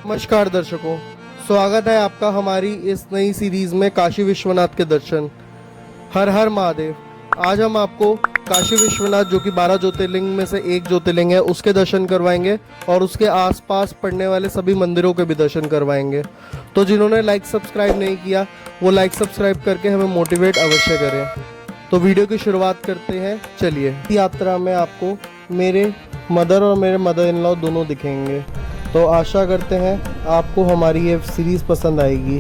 नमस्कार दर्शकों, स्वागत है आपका हमारी इस नई सीरीज में काशी विश्वनाथ के दर्शन। हर हर महादेव। आज हम आपको काशी विश्वनाथ, जो कि 12 ज्योतिर्लिंग में से एक ज्योतिर्लिंग है, उसके दर्शन करवाएंगे और उसके आसपास पड़ने वाले सभी मंदिरों के भी दर्शन करवाएंगे। तो जिन्होंने लाइक सब्सक्राइब नहीं किया वो लाइक सब्सक्राइब करके हमें मोटिवेट अवश्य करें। तो वीडियो की शुरुआत करते हैं, चलिए। यात्रा में आपको मेरे मदर और मेरे मदर इन लॉ दोनों दिखेंगे। तो आशा करते हैं आपको हमारी ये सीरीज़ पसंद आएगी।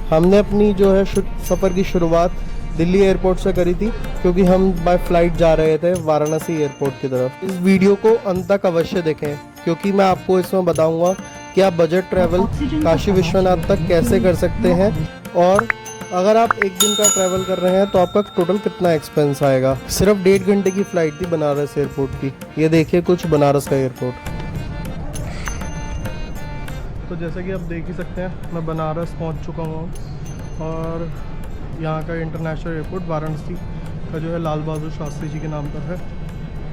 हमने अपनी जो है सफ़र की शुरुआत दिल्ली एयरपोर्ट से करी थी, क्योंकि हम बाय फ्लाइट जा रहे थे वाराणसी एयरपोर्ट की तरफ। इस वीडियो को अंत तक अवश्य देखें, क्योंकि मैं आपको इसमें बताऊंगा कि आप बजट ट्रैवल काशी विश्वनाथ तक कैसे कर सकते हैं, और अगर आप एक दिन का ट्रैवल कर रहे हैं तो आपका टोटल कितना एक्सपेंस आएगा। सिर्फ 1.5 घंटे की फ़्लाइट थी बनारस एयरपोर्ट की। ये देखिए कुछ बनारस का एयरपोर्ट। तो जैसा कि आप देख ही सकते हैं, मैं बनारस पहुंच चुका हूँ और यहाँ का इंटरनेशनल एयरपोर्ट वाराणसी का जो है लाल बहादुर शास्त्री जी के नाम पर है।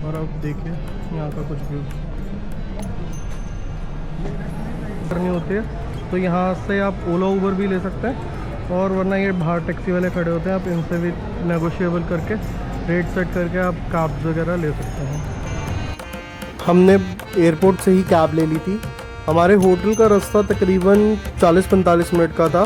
और अब देखिए यहाँ का कुछ व्यू करनी होती है तो यहाँ से आप ओला उबर भी ले सकते हैं, और वरना ये बाहर टैक्सी वाले खड़े होते हैं, आप इनसे भी नेगोशिएबल करके रेट सेट करके आप कैब्स वगैरह ले सकते हैं। हमने एयरपोर्ट से ही कैब ले ली थी। हमारे होटल का रास्ता तकरीबन 40-45 मिनट का था।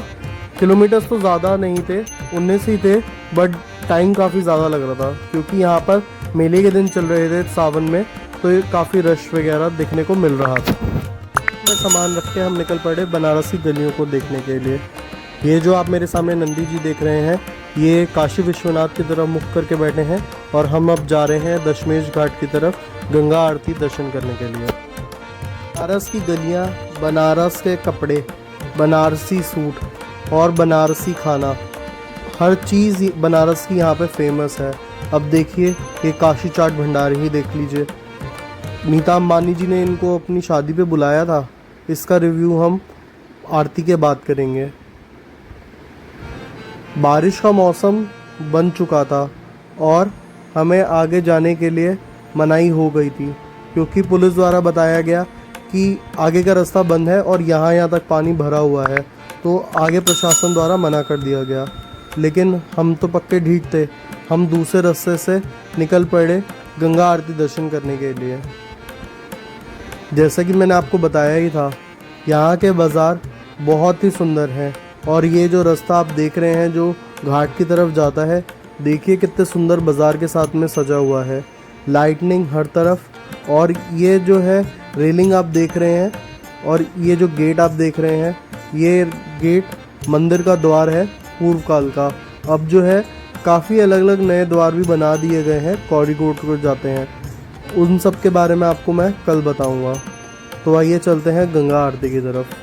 किलोमीटर्स तो ज़्यादा नहीं थे, 19 ही थे, बट टाइम काफ़ी ज़्यादा लग रहा था, क्योंकि यहाँ पर मेले के दिन चल रहे थे सावन में, तो ये काफ़ी रश वगैरह देखने को मिल रहा था। में सामान रख के हम निकल पड़े बनारसी गलियों को देखने के लिए। ये जो आप मेरे सामने नंदी जी देख रहे हैं, ये काशी विश्वनाथ की तरफ मुख करके बैठे हैं, और हम अब जा रहे हैं दशमेश घाट की तरफ गंगा आरती दर्शन करने के लिए। बनारस की गलियाँ, बनारस के कपड़े, बनारसी सूट और बनारसी खाना, हर चीज़ बनारस की यहाँ पे फेमस है। अब देखिए ये काशी चाट भंडार ही देख लीजिए। नीता अंबानी जी ने इनको अपनी शादी पे बुलाया था। इसका रिव्यू हम आरती के बाद करेंगे। बारिश का मौसम बन चुका था और हमें आगे जाने के लिए मनाही हो गई थी, क्योंकि पुलिस द्वारा बताया गया कि आगे का रास्ता बंद है और यहाँ तक पानी भरा हुआ है, तो आगे प्रशासन द्वारा मना कर दिया गया। लेकिन हम तो पक्के ढीठ थे, हम दूसरे रास्ते से निकल पड़े गंगा आरती दर्शन करने के लिए। जैसा कि मैंने आपको बताया ही था, यहाँ के बाज़ार बहुत ही सुंदर हैं, और ये जो रास्ता आप देख रहे हैं जो घाट की तरफ जाता है, देखिए कितने सुंदर बाज़ार के साथ में सजा हुआ है, लाइटनिंग हर तरफ। और ये जो है रेलिंग आप देख रहे हैं, और ये जो गेट आप देख रहे हैं, ये गेट मंदिर का द्वार है पूर्व काल का। अब जो है काफ़ी अलग अलग नए द्वार भी बना दिए गए हैं, कॉरिडोर को जाते हैं। उन सब के बारे में आपको मैं कल बताऊंगा। तो आइए चलते हैं गंगा आरती की तरफ।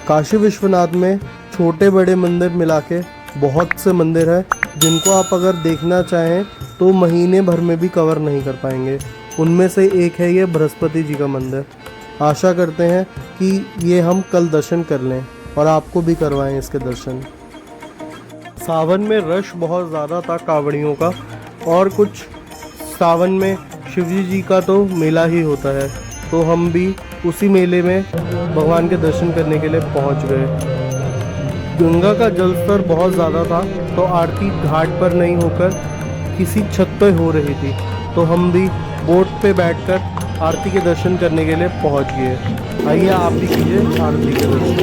काशी विश्वनाथ में छोटे बड़े मंदिर मिला के बहुत से मंदिर हैं, जिनको आप अगर देखना चाहें तो महीने भर में भी कवर नहीं कर पाएंगे। उनमें से एक है ये बृहस्पति जी का मंदिर। आशा करते हैं कि ये हम कल दर्शन कर लें और आपको भी करवाएं इसके दर्शन। सावन में रश बहुत ज़्यादा था कांवड़ियों का, और कुछ सावन में शिवजी जी का तो मेला ही होता है, तो हम भी उसी मेले में भगवान के दर्शन करने के लिए पहुंच गए। गंगा का जल स्तर बहुत ज़्यादा था, तो आरती घाट पर नहीं होकर किसी छत पर हो रही थी, तो हम भी बोट पे बैठकर आरती के दर्शन करने के लिए पहुंच गए। आइए आप भी कीजिए आरती के दर्शन।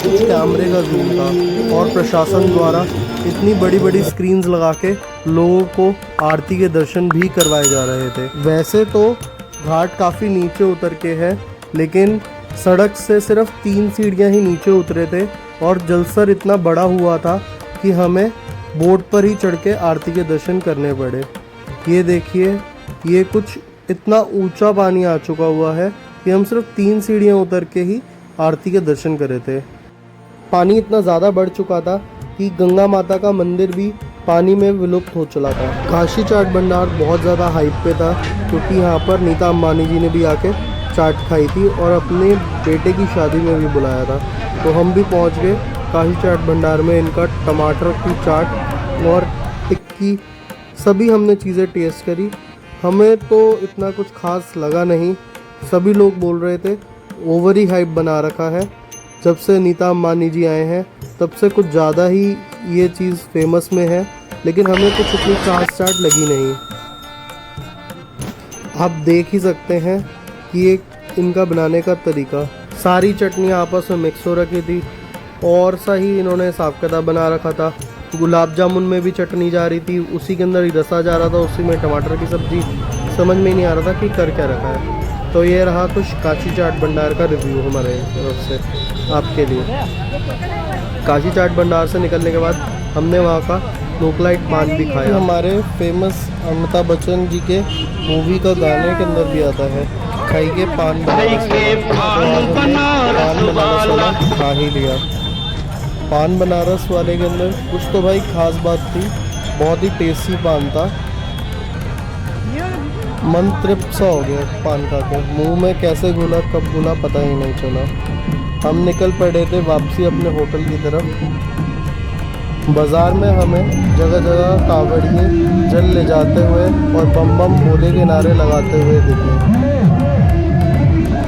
कुछ कैमरे का जूम था, और प्रशासन द्वारा इतनी बड़ी बड़ी स्क्रीन्स लगा के लोगों को आरती के दर्शन भी करवाए जा रहे थे। वैसे तो घाट काफ़ी नीचे उतर के है, लेकिन सड़क से सिर्फ 3 सीढ़ियाँ ही नीचे उतरे थे, और जलस्तर इतना बड़ा हुआ था कि हमें बोट पर ही चढ़ के आरती के दर्शन करने पड़े। ये देखिए, ये कुछ इतना ऊंचा पानी आ चुका हुआ है कि हम सिर्फ 3 सीढ़ियाँ उतर के ही आरती के दर्शन करे थे। पानी इतना ज़्यादा बढ़ चुका था कि गंगा माता का मंदिर भी पानी में विलुप्त हो चला था। काशी चाट भंडार बहुत ज़्यादा हाइप पे था, क्योंकि यहाँ पर नीता अंबानी जी ने भी आके चाट खाई थी और अपने बेटे की शादी में भी बुलाया था। तो हम भी पहुँच गए काशी चाट भंडार में। इनका टमाटर की चाट और टिक्की सभी हमने चीज़ें टेस्ट करी, हमें तो इतना कुछ खास लगा नहीं। सभी लोग बोल रहे थे ओवर ही हाइप बना रखा है। जब से नीता अंबानी जी आए हैं तब से कुछ ज़्यादा ही ये चीज़ फेमस में है, लेकिन हमें कुछ इतनी खास चाट लगी नहीं। आप देख ही सकते हैं कि ये इनका बनाने का तरीका, सारी चटनियाँ आपस में मिक्स हो रखी थी और सा ही इन्होंने हिसाब किताब बना रखा था। गुलाब जामुन में भी चटनी जा रही थी, उसी के अंदर ही रसा जा रहा था, उसी में टमाटर की सब्ज़ी। समझ में ही नहीं आ रहा था कि कर क्या रखा है। तो ये रहा कुछ काशी चाट भंडार का रिव्यू हमारे तरफ से आपके लिए। काशी चाट भंडार से निकलने के बाद हमने वहाँ का लोकलाइट पान भी खाया। हमारे फेमस अमिताभ बच्चन जी के मूवी का गाने के अंदर भी आता है, खाइए पान बनारस खा ही लिया। पान बनारस वाले के अंदर कुछ तो भाई खास बात थी, बहुत ही टेस्टी पान था। मन तृप्त सा हो गया पान खा के, मुँह में कैसे घुला कब घुला पता ही नहीं चला। हम निकल पड़े थे वापसी अपने होटल की तरफ। बाज़ार में हमें जगह जगह कावड़िए जल ले जाते हुए और बम बम भोले के नारे लगाते हुए दिखे।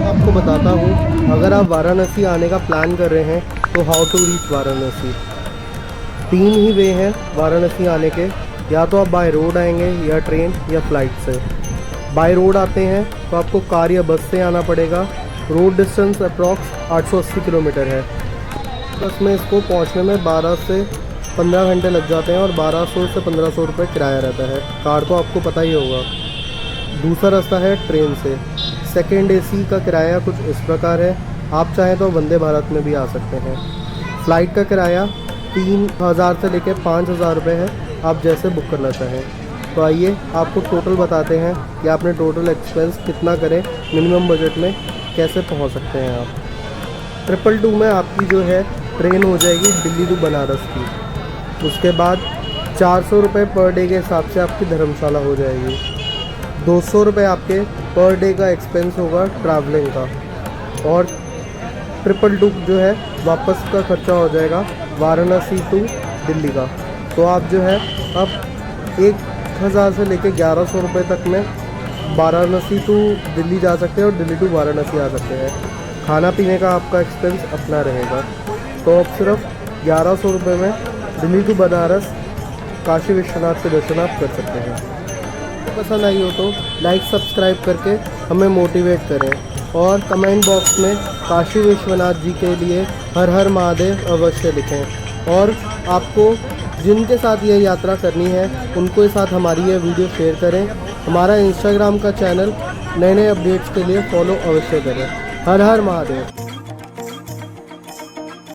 आपको बताता हूँ, अगर आप वाराणसी आने का प्लान कर रहे हैं तो हाउ टू रीच वाराणसी। 3 ही वे हैं वाराणसी आने के, या तो आप बाय रोड आएंगे या ट्रेन या फ्लाइट से। बाय रोड आते हैं तो आपको कार या बस से आना पड़ेगा। रोड डिस्टेंस अप्रॉक्स 880 किलोमीटर है। बस में इसको पहुंचने में 12 से 15 घंटे लग जाते हैं और 1200 से 1500 रुपये किराया रहता है। कार तो आपको पता ही होगा। दूसरा रास्ता है ट्रेन से। सेकेंड एसी का किराया कुछ इस प्रकार है, आप चाहें तो वंदे भारत में भी आ सकते हैं। फ़्लाइट का किराया 3000 से लेकर 5000 रुपये है, आप जैसे बुक करना चाहें। तो आइए आपको टोटल बताते हैं कि आपने टोटल एक्सपेंस कितना करें, मिनिमम बजट में कैसे पहुंच सकते हैं आप। 222 में आपकी जो है ट्रेन हो जाएगी दिल्ली टू बनारस की। उसके बाद 400 रुपये पर डे के हिसाब से आपकी धर्मशाला हो जाएगी। 200 रुपये आपके पर डे का एक्सपेंस होगा ट्रैवलिंग का, और 222 जो है वापस का खर्चा हो जाएगा वाराणसी टू दिल्ली का। तो आप जो है अब 1000 से लेकर 1100 रुपये तक में वाराणसी टू दिल्ली जा सकते हैं और दिल्ली टू वाराणसी आ सकते हैं। खाना पीने का आपका एक्सपेंस अपना रहेगा। तो अब सिर्फ 1100 रुपये में दिल्ली टू बनारस काशी विश्वनाथ के दर्शन आप कर सकते हैं। तो पसंद आई हो तो लाइक सब्सक्राइब करके हमें मोटिवेट करें, और कमेंट बॉक्स में काशी विश्वनाथ जी के लिए हर हर महादेव अवश्य लिखें। और आपको जिनके साथ ये यात्रा करनी है उनको साथ हमारी ये वीडियो शेयर करें। हमारा इंस्टाग्राम का चैनल नए नए अपडेट्स के लिए फॉलो अवश्य करें। हर हर महादेव।